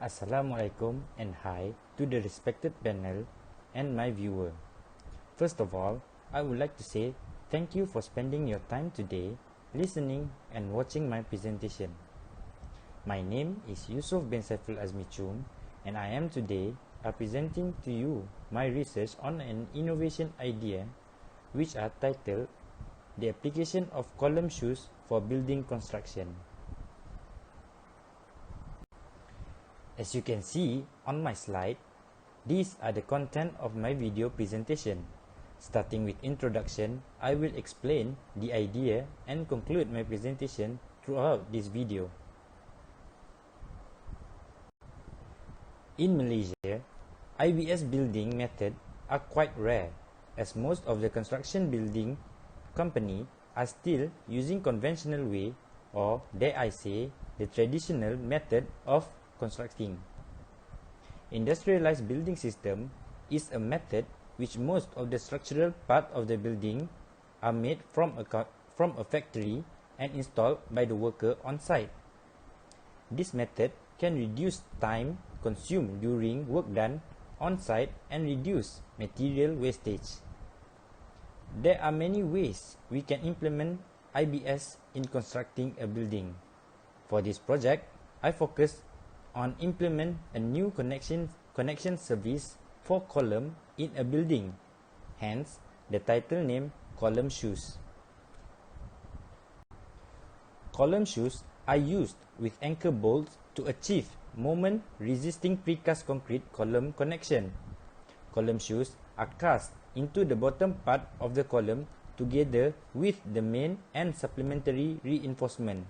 Assalamualaikum and hi to the respected panel and my viewer. First of all, I would like to say thank you for spending your time today listening and watching my presentation. My name is YUSOF bin SAIFUL AZMI CHUNG and I am today presenting to you my research on an innovation idea which are titled The Application of Column Shoes for Building Construction. As you can see on my slide, these are the content of my video presentation. Starting with introduction, I will explain the idea and conclude my presentation throughout this video. In Malaysia, IBS building methods are quite rare as most of the construction building company are still using conventional way, or dare I say, the traditional method of constructing. Industrialized building system is a method which most of the structural part of the building are made from a factory and installed by the worker on site. This method can reduce time consumed during work done on site and reduce material wastage. There are many ways we can implement IBS in constructing a building. For this project, I focused on implement a new connection service for column in a building, hence the title name column shoes. Column shoes are used with anchor bolts to achieve moment resisting precast concrete column connection. Column shoes are cast into the bottom part of the column together with the main and supplementary reinforcement.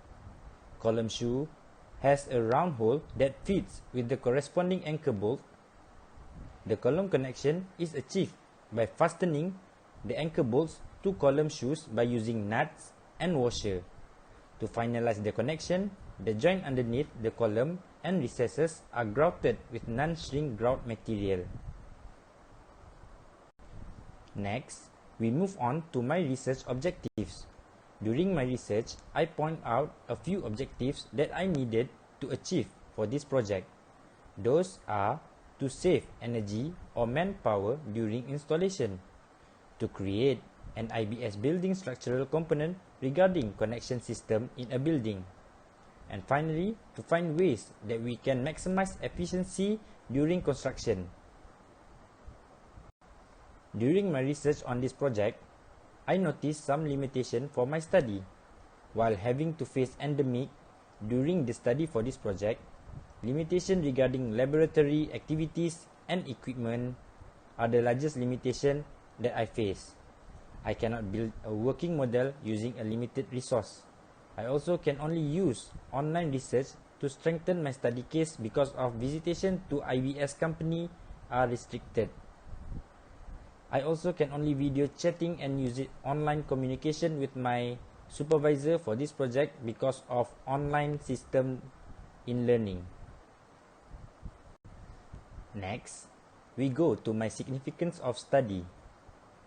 Column shoe has a round hole that fits with the corresponding anchor bolt. The column connection is achieved by fastening the anchor bolts to column shoes by using nuts and washer. To finalize the connection, the joint underneath the column and recesses are grouted with non-shrink grout material. Next, we move on to my research objectives. During my research, I point out a few objectives that I needed to achieve for this project. Those are to save energy or manpower during installation, to create an IBS building structural component regarding connection system in a building, and finally, to find ways that we can maximize efficiency during construction. During my research on this project, I noticed some limitation for my study. While having to face endemic during the study for this project, limitation regarding laboratory activities and equipment are the largest limitation that I face. I cannot build a working model using a limited resource. I also can only use online research to strengthen my study case because of visitation to IBS company are restricted. I also can only video chatting and use it online communication with my supervisor for this project because of online system in learning. Next, we go to my significance of study.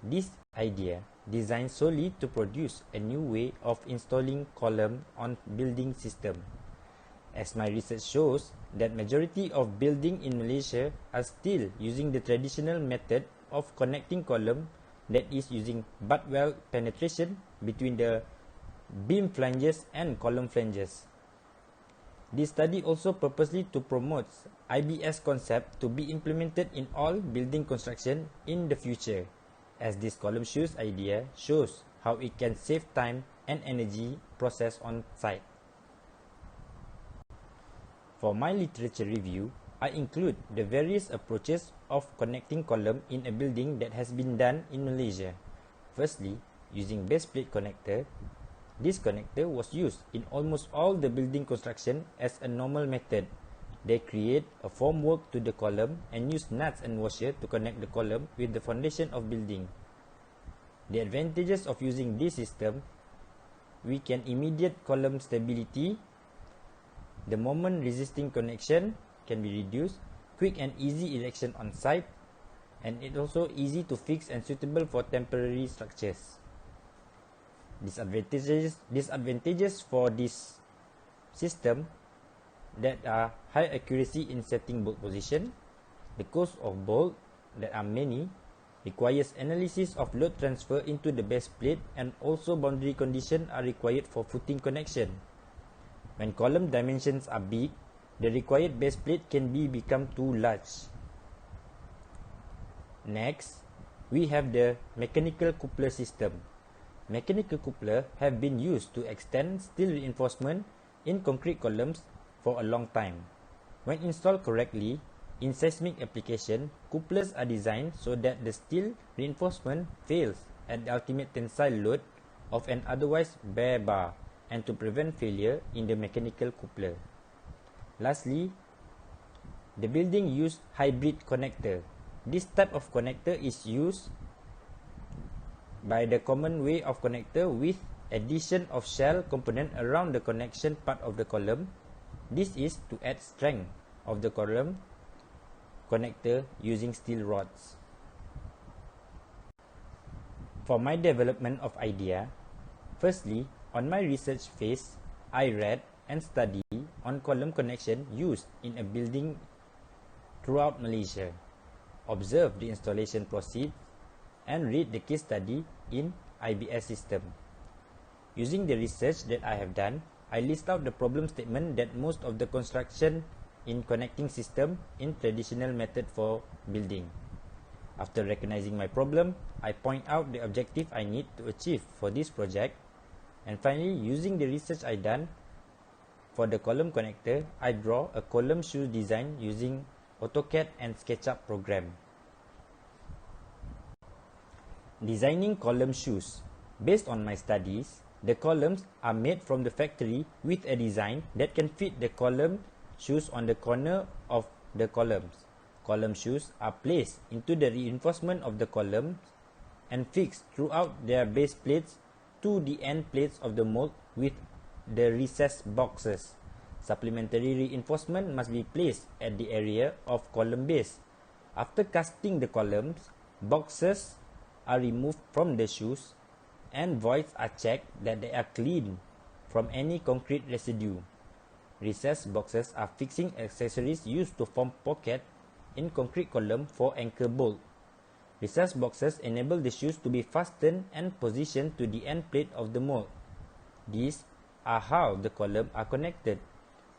This idea designed solely to produce a new way of installing column on building system. As my research shows that majority of building in Malaysia are still using the traditional method of connecting column, that is using butt weld penetration between the beam flanges and column flanges. This study also purposely to promote IBS concept to be implemented in all building construction in the future, as this column shoes idea shows how it can save time and energy process on site. For my literature review, I include the various approaches of connecting column in a building that has been done in Malaysia. Firstly, using base plate connector. This connector was used in almost all the building construction as a normal method. They create a formwork to the column and use nuts and washer to connect the column with the foundation of building. The advantages of using this system, we can immediate column stability, the moment resisting connection can be reduced, quick and easy erection on site, and it also easy to fix and suitable for temporary structures. Disadvantages for this system that are high accuracy in setting bolt position. The cost of bolts that are many requires analysis of load transfer into the base plate, and also boundary conditions are required for footing connection. When column dimensions are big, the required base plate can become too large. Next, we have the mechanical coupler system. Mechanical coupler have been used to extend steel reinforcement in concrete columns for a long time. When installed correctly, in seismic application, couplers are designed so that the steel reinforcement fails at the ultimate tensile load of an otherwise bare bar, and to prevent failure in the mechanical coupler. Lastly, the building use hybrid connector. This type of connector is used by the common way of connector with addition of shell component around the connection part of the column. This is to add strength of the column connector using steel rods. For my development of idea, firstly, on my research phase, I read and studied on column connection used in a building throughout Malaysia, observe the installation process, and read the case study in IBS system. Using the research that I have done, I list out the problem statement that most of the construction in connecting system in traditional method for building. After recognizing my problem, I point out the objective I need to achieve for this project, and finally, using the research I done for the column connector, I draw a column shoe design using AutoCAD and SketchUp program. Designing column shoes. Based on my studies, the columns are made from the factory with a design that can fit the column shoes on the corner of the columns. Column shoes are placed into the reinforcement of the columns and fixed throughout their base plates to the end plates of the mold with the recessed boxes. Supplementary reinforcement must be placed at the area of column base. After casting the columns, boxes are removed from the shoes and voids are checked that they are clean from any concrete residue. Recessed boxes are fixing accessories used to form pocket in concrete column for anchor bolt. Recessed boxes enable the shoes to be fastened and positioned to the end plate of the mold. These are how the columns are connected.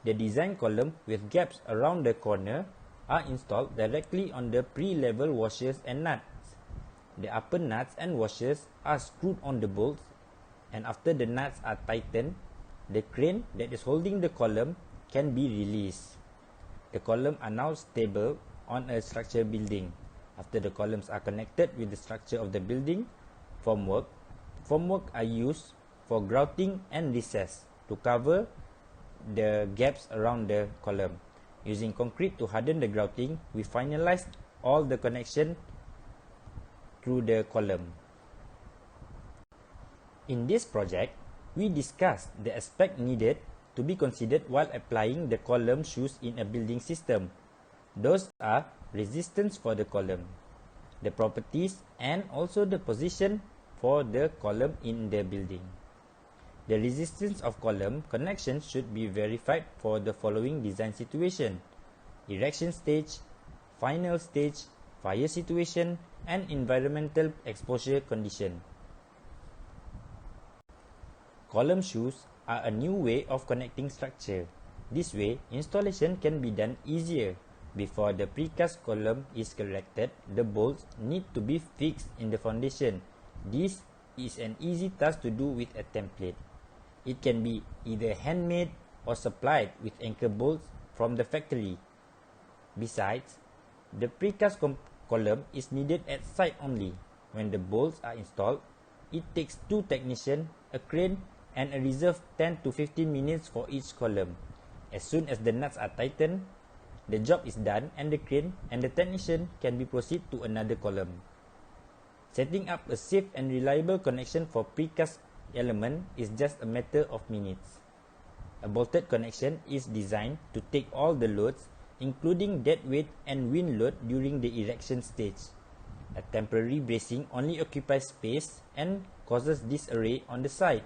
The design column with gaps around the corner are installed directly on the pre-level washers and nuts. The upper nuts and washers are screwed on the bolts, and after the nuts are tightened, the crane that is holding the column can be released. The columns are now stable on a structure building. After the columns are connected with the structure of the building, formwork are used for grouting and recess to cover the gaps around the column. Using concrete to harden the grouting, we finalized all the connection through the column. In this project, we discussed the aspect needed to be considered while applying the column shoes in a building system. Those are resistance for the column, the properties, and also the position for the column in the building. The resistance of column connection should be verified for the following design situation: erection stage, final stage, fire situation, and environmental exposure condition. Column shoes are a new way of connecting structure. This way, installation can be done easier. Before the precast column is erected, the bolts need to be fixed in the foundation. This is an easy task to do with a template. It can be either handmade or supplied with anchor bolts from the factory. Besides, the precast column is needed at site only. When the bolts are installed, it takes 2 technicians, a crane, and a reserve 10 to 15 minutes for each column. As soon as the nuts are tightened, the job is done, and the crane and the technician can be proceed to another column. Setting up a safe and reliable connection for precast element is just a matter of minutes. A bolted connection is designed to take all the loads, including dead weight and wind load during the erection stage. A temporary bracing only occupies space and causes disarray on the site.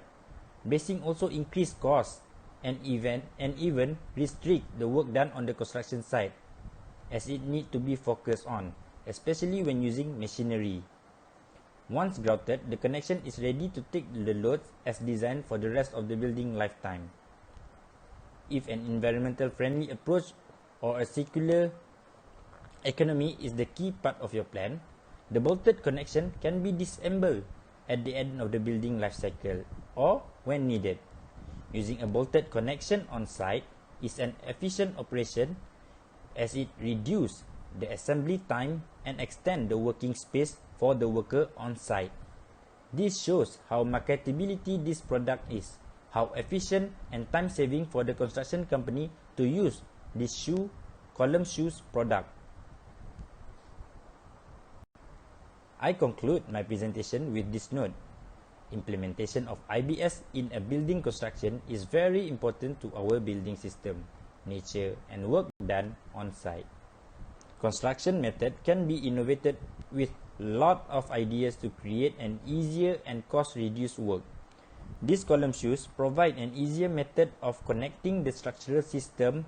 Bracing also increases cost and even restrict the work done on the construction site, as it need to be focused on, especially when using machinery. Once grouted, the connection is ready to take the loads as designed for the rest of the building lifetime. If an environmental friendly approach or a circular economy is the key part of your plan, the bolted connection can be disassembled at the end of the building life cycle or when needed. Using a bolted connection on site is an efficient operation as it reduces the assembly time and extends the working space for the worker on site. This shows how marketability this product is, how efficient and time-saving for the construction company to use this column shoes product. I conclude my presentation with this note. Implementation of IBS in a building construction is very important to our building system, nature, and work done on site. Construction method can be innovated with lot of ideas to create an easier and cost-reduced work. These column shoes provide an easier method of connecting the structural system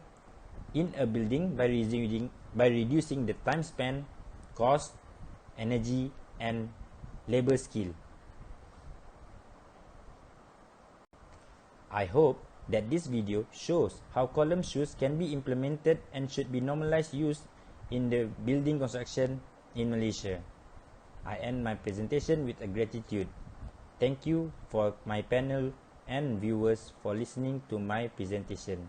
in a building by reducing the time spent, cost, energy, and labor skill. I hope that this video shows how column shoes can be implemented and should be normalized use in the building construction in Malaysia. I end my presentation with a gratitude. Thank you for my panel and viewers for listening to my presentation.